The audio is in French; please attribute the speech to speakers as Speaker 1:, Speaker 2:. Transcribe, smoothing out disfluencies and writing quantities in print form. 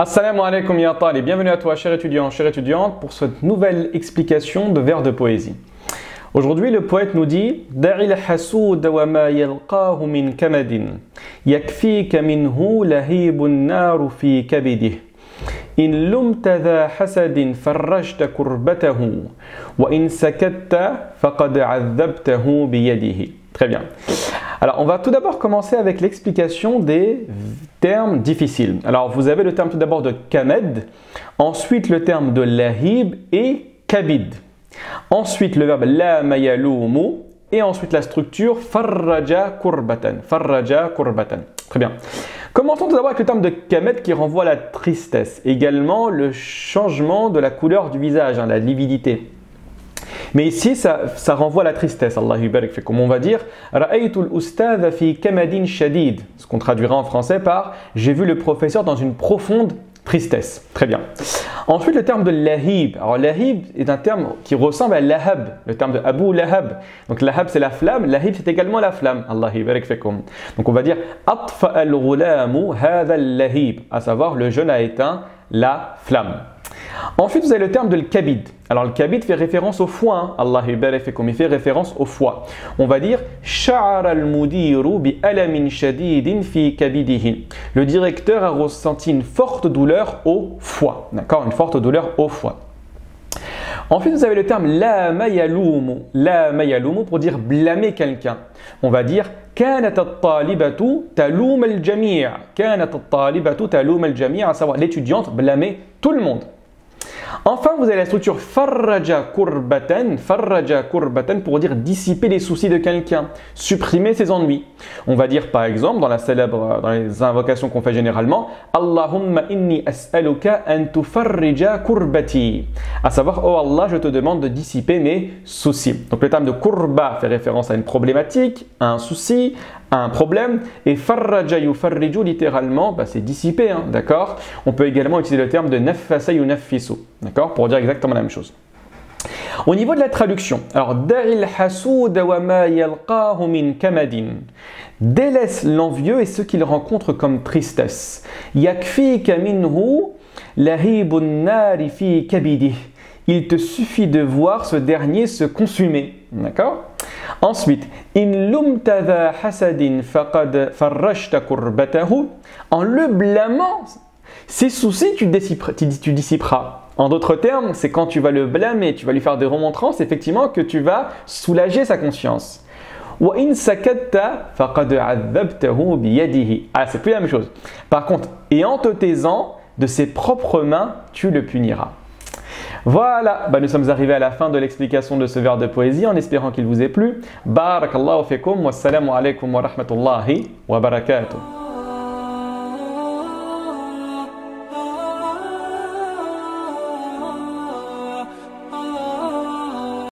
Speaker 1: Assalamu alaikum ya talib, bienvenue à toi cher étudiant, chère étudiante pour cette nouvelle explication de vers de poésie. Aujourd'hui le poète nous dit Da'il hasoud wa ma yalqahu min kamadin yakfika minhu lahibun naru fi kabidih in lumta dha hasadin farrajta kurbatahu wa in sakatta faqad azabtahu biyadihi. Très bien. Alors, on va tout d'abord commencer avec l'explication des termes difficiles. Alors, vous avez le terme tout d'abord de kamed, ensuite le terme de lahib et kabid. Ensuite, le verbe la mayalumu et ensuite la structure farraja kurbatan. Farraja kurbatan. Très bien. Commençons tout d'abord avec le terme de kamed qui renvoie à la tristesse. Également, le changement de la couleur du visage, la lividité. Mais ici, ça renvoie à la tristesse. Allah yubarik fikum. On va dire Ra'aytul ustadha fi kamadin shadid, ce qu'on traduira en français par j'ai vu le professeur dans une profonde tristesse. Très bien. Ensuite, le terme de lahib. Alors, lahib est un terme qui ressemble à lahab, le terme de Abu Lahab. Donc, lahab c'est la flamme, lahib c'est également la flamme. Allah yubarik fikum. Donc, on va dire atfa al-ghulamu hadha al-lahib, à savoir le jeune a éteint la flamme. Ensuite, vous avez le terme de l'kabid. Alors, le kabid fait référence au foie. Allah yubarik fikum, il fait référence au foie. On va dire sha'ara al-mudiru bi alamin shadidin fi kabidihi. Le directeur a ressenti une forte douleur au foie. D'accord, une forte douleur au foie. Ensuite, vous avez le terme la mayalumu. La mayalumu pour dire blâmer quelqu'un. On va dire كانت الطالبة تلوم الجميع. كانت الطالبة تلوم الجميع, à savoir l'étudiante blâmer tout le monde. Enfin, vous avez la structure farraja kurbatan pour dire dissiper les soucis de quelqu'un, supprimer ses ennuis. On va dire par exemple dans les invocations qu'on fait généralement Allahumma inni as'aluka an tufarrija kurbati, à savoir oh Allah, je te demande de dissiper mes soucis. Donc le terme de kurba fait référence à une problématique, à un souci, à un problème, et farraja yufarriju littéralement c'est dissiper, d'accord. On peut également utiliser le terme de nafasa yunaffisu, d'accord, pour dire exactement la même chose. Au niveau de la traduction, alors da'il hasoud wa ma yalqahu min kamadin, délaisse l'envieux et ce qu'il rencontre comme tristesse. Yakfika minhu lahibun nari fi kabidih, il te suffit de voir ce dernier se consumer, d'accord. Ensuite, in lumta dha hasadin faqad farrajta kurbatahu, en le blâmant, ses soucis tu dissiperas. En d'autres termes, c'est quand tu vas le blâmer, tu vas lui faire des remontrances, effectivement, que tu vas soulager sa conscience. Wa in sakatta faqad azabtahu biyadihi. Ah, c'est plus la même chose. Par contre, et en te taisant, de ses propres mains, tu le puniras. Voilà, nous sommes arrivés à la fin de l'explication de ce vers de poésie en espérant qu'il vous ait plu. Barakallahu fikum, wassalamu alaikum wa rahmatullahi wa barakatuh.